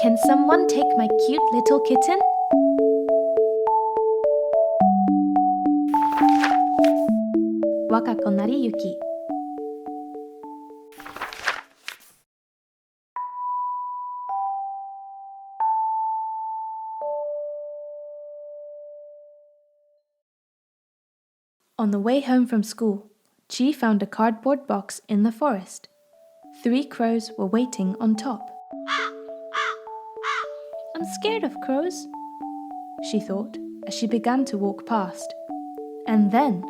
Can someone take my cute little kitten? Wakako Nariyuki. On the way home from school, Chi found a cardboard box in the forest. 3 crows were waiting on top. I'm scared of crows, she thought as she began to walk past. And then,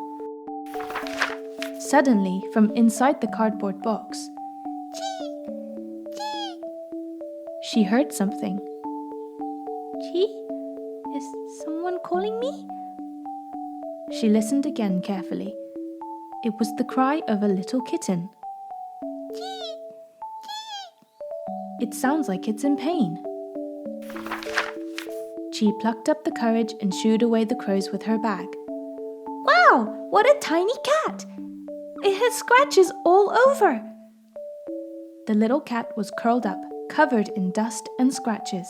suddenly from inside the cardboard box, Chi! Chi! She heard something. Chi? Is someone calling me? She listened again carefully. It was the cry of a little kitten. Chi! Chi! It sounds like it's in pain. Chi plucked up the courage and shooed away the crows with her bag. Wow, what a tiny cat! It has scratches all over. The little cat was curled up, covered in dust and scratches.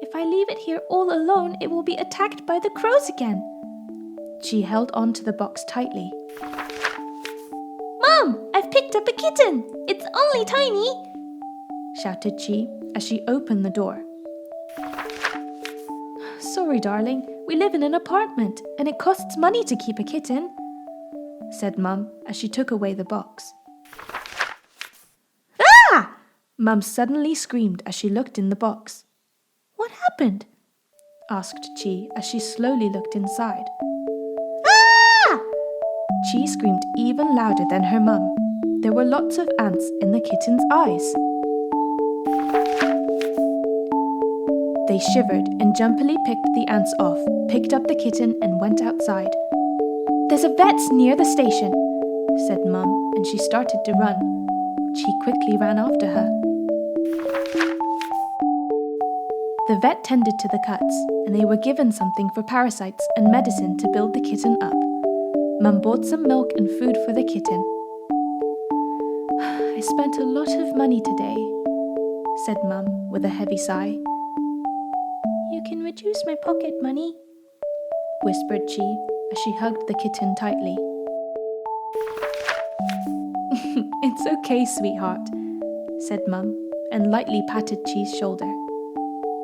If I leave it here all alone, it will be attacked by the crows again. Chi held on to the box tightly. Mom, I've picked up a kitten. It's only tiny, shouted Chi as she opened the door. Sorry, darling, we live in an apartment and it costs money to keep a kitten, said Mum as she took away the box. Ah! Mum suddenly screamed as she looked in the box. What happened? Asked Chi as she slowly looked inside. Ah! Chi screamed even louder than her mum. There were lots of ants in the kitten's eyes. They shivered and jumpily picked the ants off, picked up the kitten and went outside. There's a vet's near the station, said Mum, and she started to run. Chi quickly ran after her. The vet tended to the cuts, and they were given something for parasites and medicine to build the kitten up. Mum bought some milk and food for the kitten. I spent a lot of money today, said Mum with a heavy sigh. You can reduce my pocket money, whispered Chi as she hugged the kitten tightly. It's okay, sweetheart, said Mum and lightly patted Chi's shoulder.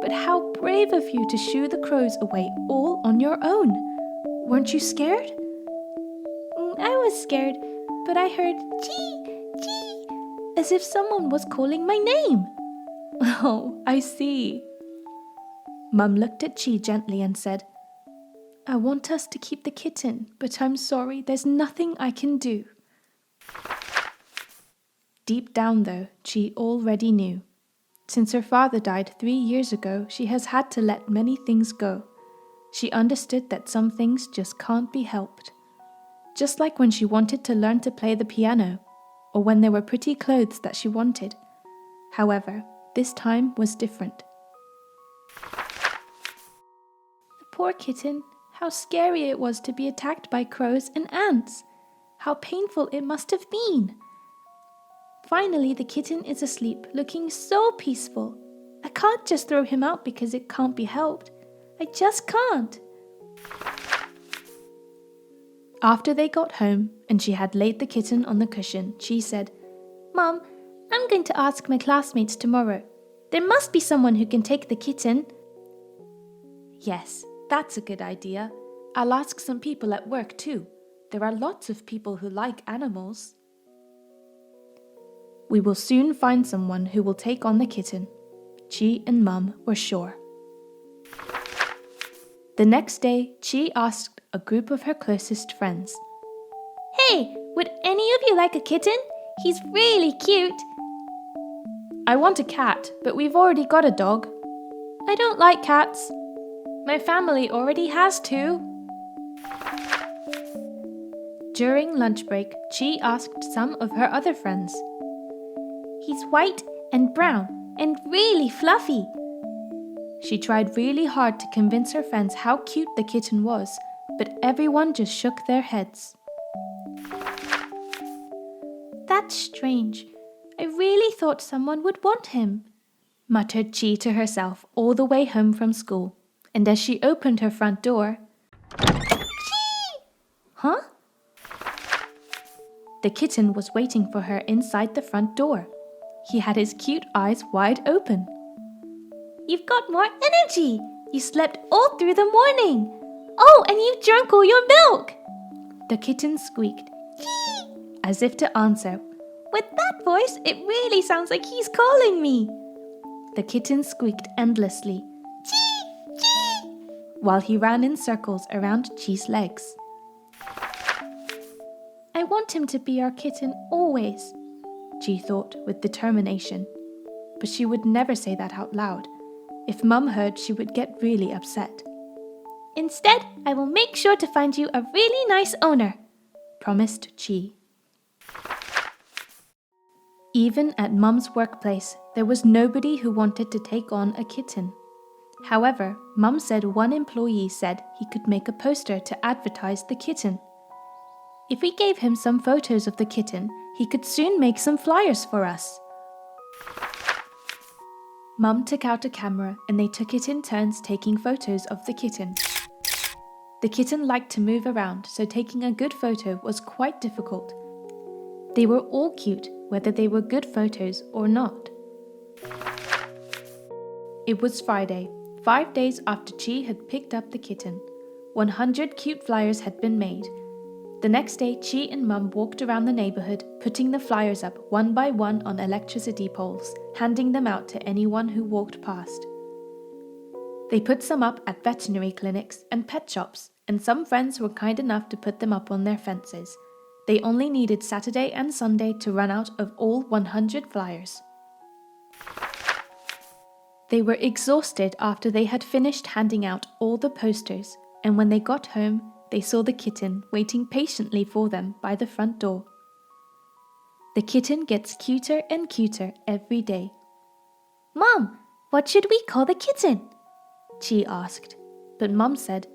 But how brave of you to shoo the crows away all on your own. Weren't you scared? I was scared, but I heard Chi, Chi, as if someone was calling my name. Oh, I see. Mum looked at Chi gently and said, I want us to keep the kitten, but I'm sorry, there's nothing I can do. Deep down, though, Chi already knew. Since her father died 3 years ago, she has had to let many things go. She understood that some things just can't be helped. Just like when she wanted to learn to play the piano, or when there were pretty clothes that she wanted. However, this time was different. The poor kitten, how scary it was to be attacked by crows and ants. How painful it must have been. Finally, the kitten is asleep, looking so peaceful. I can't just throw him out because it can't be helped. I just can't. After they got home and she had laid the kitten on the cushion, she said, Mom, I'm going to ask my classmates tomorrow. There must be someone who can take the kitten. Yes, that's a good idea. I'll ask some people at work too. There are lots of people who like animals. We will soon find someone who will take on the kitten. Chi and Mum were sure. The next day, Chi asked a group of her closest friends. Hey, would any of you like a kitten? He's really cute. I want a cat, but we've already got a dog. I don't like cats. My family already has 2. During lunch break, Chi asked some of her other friends. He's white and brown and really fluffy. She tried really hard to convince her friends how cute the kitten was, but everyone just shook their heads. That's strange. I really thought someone would want him, muttered Chi to herself all the way home from school, and as she opened her front door, Huh? The kitten was waiting for her inside the front door. He had his cute eyes wide open. You've got more energy! You slept all through the morning! Oh, and you've drunk all your milk! The kitten squeaked, Chee! As if to answer. With that voice, it really sounds like he's calling me. The kitten squeaked endlessly, Chee! Chee! While he ran in circles around Chi's legs. I want him to be our kitten always, Chi thought with determination. But she would never say that out loud. If Mum heard, she would get really upset. Instead, I will make sure to find you a really nice owner, promised Chi. Even at Mum's workplace, there was nobody who wanted to take on a kitten. However, Mum said one employee said he could make a poster to advertise the kitten. If we gave him some photos of the kitten, he could soon make some flyers for us. Mum took out a camera and they took it in turns taking photos of the kitten. The kitten liked to move around, so taking a good photo was quite difficult. They were all cute, whether they were good photos or not. It was Friday, 5 days after Chi had picked up the kitten. 100 cute flyers had been made. The next day, Chi and Mum walked around the neighborhood, putting the flyers up one by one on electricity poles, handing them out to anyone who walked past. They put some up at veterinary clinics and pet shops, and some friends were kind enough to put them up on their fences. They only needed Saturday and Sunday to run out of all 100 flyers. They were exhausted after they had finished handing out all the posters, and when they got home, they saw the kitten waiting patiently for them by the front door. The kitten gets cuter and cuter every day. Mom, what should we call the kitten? Chi asked, but Mum said,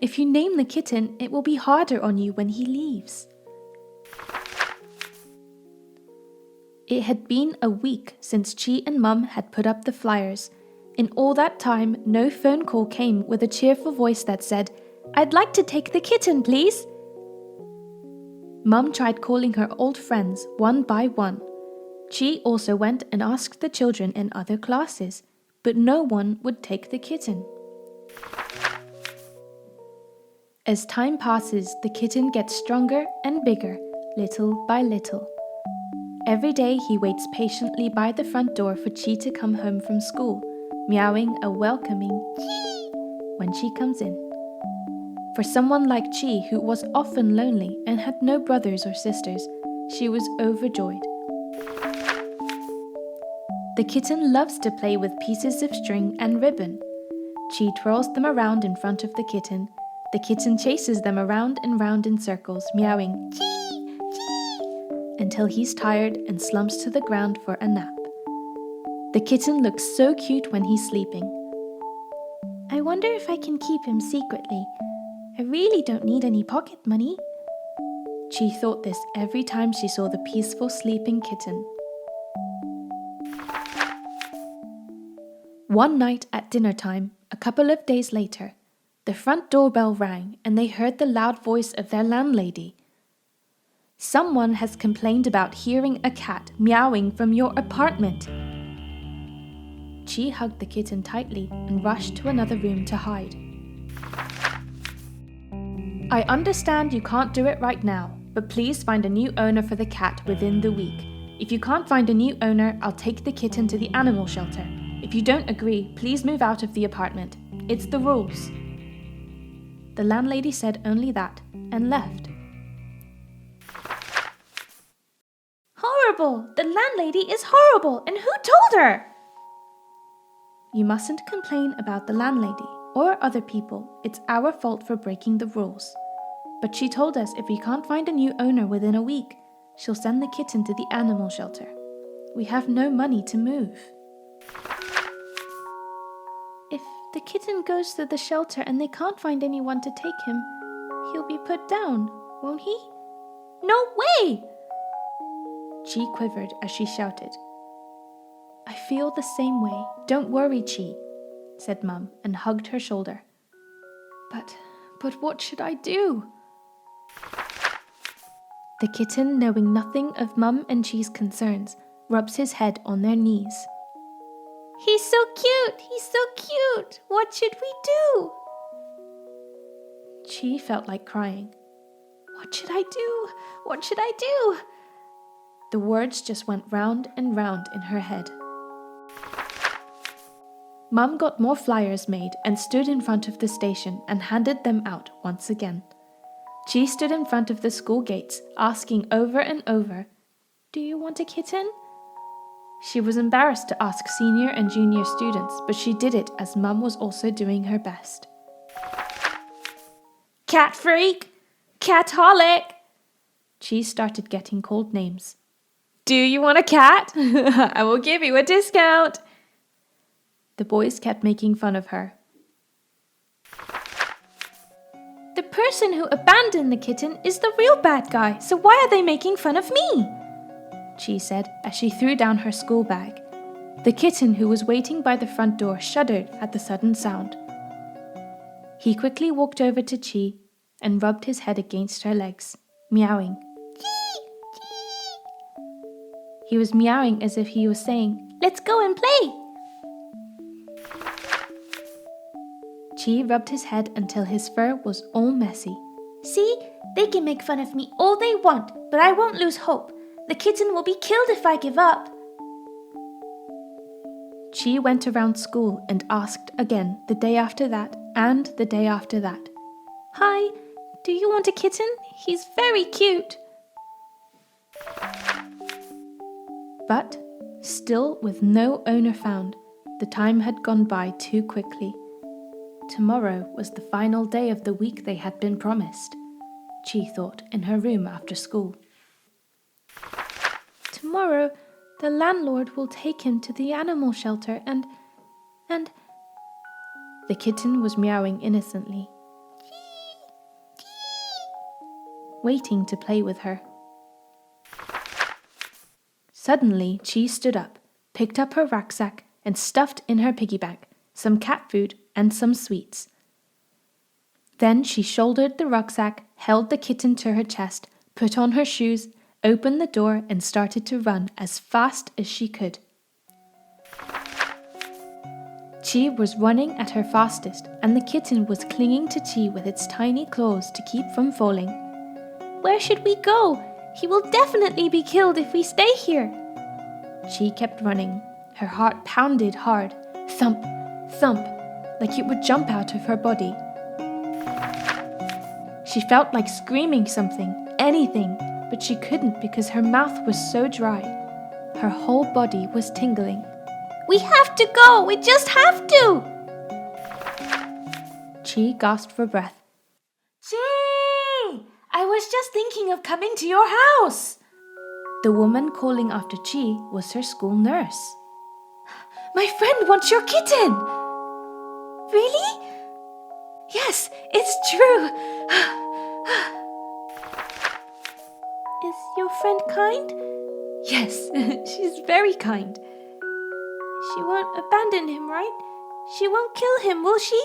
If you name the kitten, it will be harder on you when he leaves. It had been a week since Chi and Mum had put up the flyers. In all that time, no phone call came with a cheerful voice that said, I'd like to take the kitten, please. Mum tried calling her old friends one by one. Chi also went and asked the children in other classes, but no one would take the kitten. As time passes, the kitten gets stronger and bigger, little by little. Every day he waits patiently by the front door for Chi to come home from school, meowing a welcoming Chi when she comes in. For someone like Chi, who was often lonely and had no brothers or sisters, she was overjoyed. The kitten loves to play with pieces of string and ribbon. Chi twirls them around in front of the kitten. The kitten chases them around and round in circles, meowing Chi, Chi, until he's tired and slumps to the ground for a nap. The kitten looks so cute when he's sleeping. I wonder if I can keep him secretly. I really don't need any pocket money. Chi thought this every time she saw the peaceful sleeping kitten. One night at dinner time, a couple of days later, the front doorbell rang and they heard the loud voice of their landlady. Someone has complained about hearing a cat meowing from your apartment. Chi hugged the kitten tightly and rushed to another room to hide. I understand you can't do it right now, but please find a new owner for the cat within the week. If you can't find a new owner, I'll take the kitten to the animal shelter. If you don't agree, please move out of the apartment. It's the rules. The landlady said only that and left. Horrible! The landlady is horrible, and who told her? You mustn't complain about the landlady or other people. It's our fault for breaking the rules. But she told us if we can't find a new owner within a week, she'll send the kitten to the animal shelter. We have no money to move. If the kitten goes to the shelter and they can't find anyone to take him, he'll be put down, won't he? No way! Chi quivered as she shouted. I feel the same way. Don't worry, Chi, said Mum and hugged her shoulder. But what should I do? The kitten, knowing nothing of Mum and Chi's concerns, rubs his head on their knees. He's so cute! He's so cute! What should we do? Chi felt like crying. What should I do? What should I do? The words just went round and round in her head. Mum got more flyers made and stood in front of the station and handed them out once again. Chi stood in front of the school gates, asking over and over, "Do you want a kitten?" She was embarrassed to ask senior and junior students, but she did it as Mum was also doing her best. Cat freak! Catholic! Chi started getting called names. Do you want a cat? I will give you a discount. The boys kept making fun of her. The person who abandoned the kitten is the real bad guy, so why are they making fun of me? Chi said as she threw down her school bag. The kitten who was waiting by the front door shuddered at the sudden sound. He quickly walked over to Chi and rubbed his head against her legs, meowing. Chi! Chi! He was meowing as if he was saying, "Let's go and play!" Chi rubbed his head until his fur was all messy. See, they can make fun of me all they want, but I won't lose hope. The kitten will be killed if I give up. Chi went around school and asked again the day after that and the day after that. Hi, do you want a kitten? He's very cute. But, still with no owner found, the time had gone by too quickly. Tomorrow was the final day of the week they had been promised, Chi thought in her room after school. Tomorrow, the landlord will take him to the animal shelter and... The kitten was meowing innocently, waiting to play with her. Suddenly, Chi stood up, picked up her rucksack, and stuffed in her piggy bank some cat food and some sweets. Then she shouldered the rucksack, held the kitten to her chest, put on her shoes, opened the door, and started to run as fast as she could. Chi was running at her fastest, and the kitten was clinging to Chi with its tiny claws to keep from falling. Where should we go? He will definitely be killed if we stay here. Chi kept running. Her heart pounded hard. Thump, thump, like it would jump out of her body. She felt like screaming something, anything, but she couldn't because her mouth was so dry. Her whole body was tingling. We have to go! We just have to! Chi gasped for breath. Chi! I was just thinking of coming to your house! The woman calling after Chi was her school nurse. My friend wants your kitten! Really? Yes, it's true. Is your friend kind? Yes, she's very kind. She won't abandon him, right? She won't kill him, will she?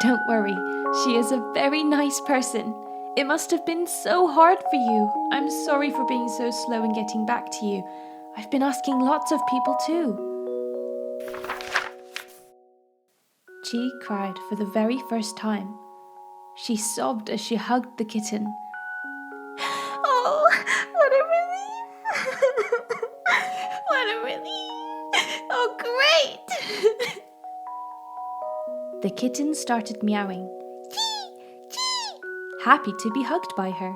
Don't worry, she is a very nice person. It must have been so hard for you. I'm sorry for being so slow in getting back to you. I've been asking lots of people too. Chi cried for the very first time. She sobbed as she hugged the kitten. Oh, what a relief! What a relief! Oh, great! The kitten started meowing. Chi! Chi! Happy to be hugged by her.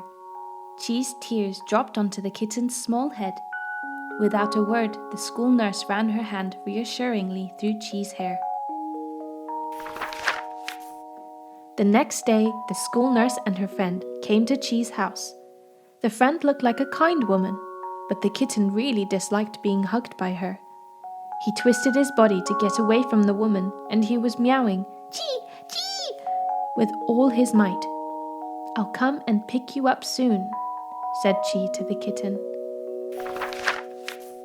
Chi's tears dropped onto the kitten's small head. Without a word, the school nurse ran her hand reassuringly through Chi's hair. The next day, the school nurse and her friend came to Chi's house. The friend looked like a kind woman, but the kitten really disliked being hugged by her. He twisted his body to get away from the woman, and he was meowing, Chi! Chi! with all his might. I'll come and pick you up soon, said Chi to the kitten.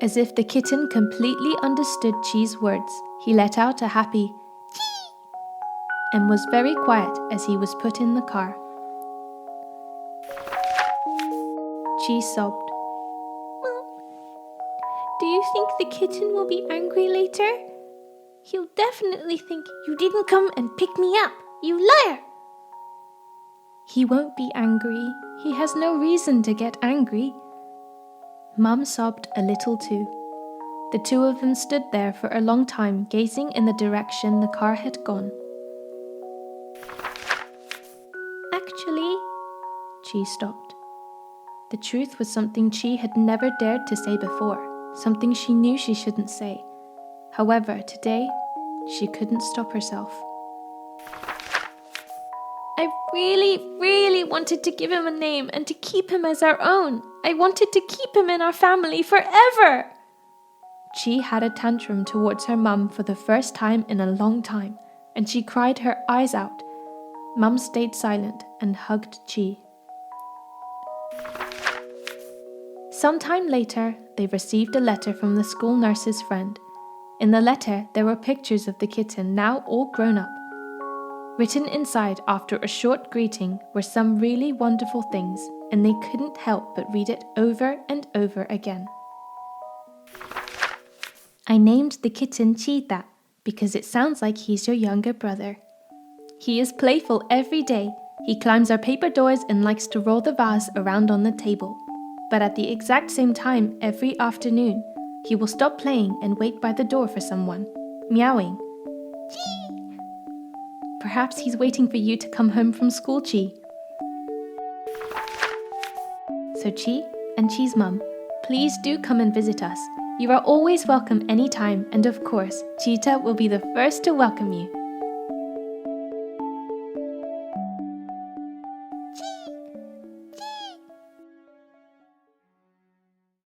As if the kitten completely understood Chi's words, he let out a happy "Chee" and was very quiet as he was put in the car. Chi sobbed. Mom, do you think the kitten will be angry later? He'll definitely think you didn't come and pick me up, you liar! He won't be angry. He has no reason to get angry. Mum sobbed a little too. The two of them stood there for a long time, gazing in the direction the car had gone. Actually, Chi stopped. The truth was something Chi had never dared to say before, something she knew she shouldn't say. However, today, she couldn't stop herself. I really wanted to give him a name and to keep him as our own. I wanted to keep him in our family forever. Chi had a tantrum towards her mum for the first time in a long time, and she cried her eyes out. Mum stayed silent and hugged Chi. Sometime later, they received a letter from the school nurse's friend. In the letter, there were pictures of the kitten, now all grown up. Written inside after a short greeting were some really wonderful things, and they couldn't help but read it over and over again. I named the kitten Cheetah because it sounds like he's your younger brother. He is playful every day. He climbs our paper doors and likes to roll the vase around on the table. But at the exact same time every afternoon, he will stop playing and wait by the door for someone, meowing. Chee! Perhaps he's waiting for you to come home from school, Chi. So Chi and Chi's mum, please do come and visit us. You are always welcome anytime, and of course, Cheetah will be the first to welcome you.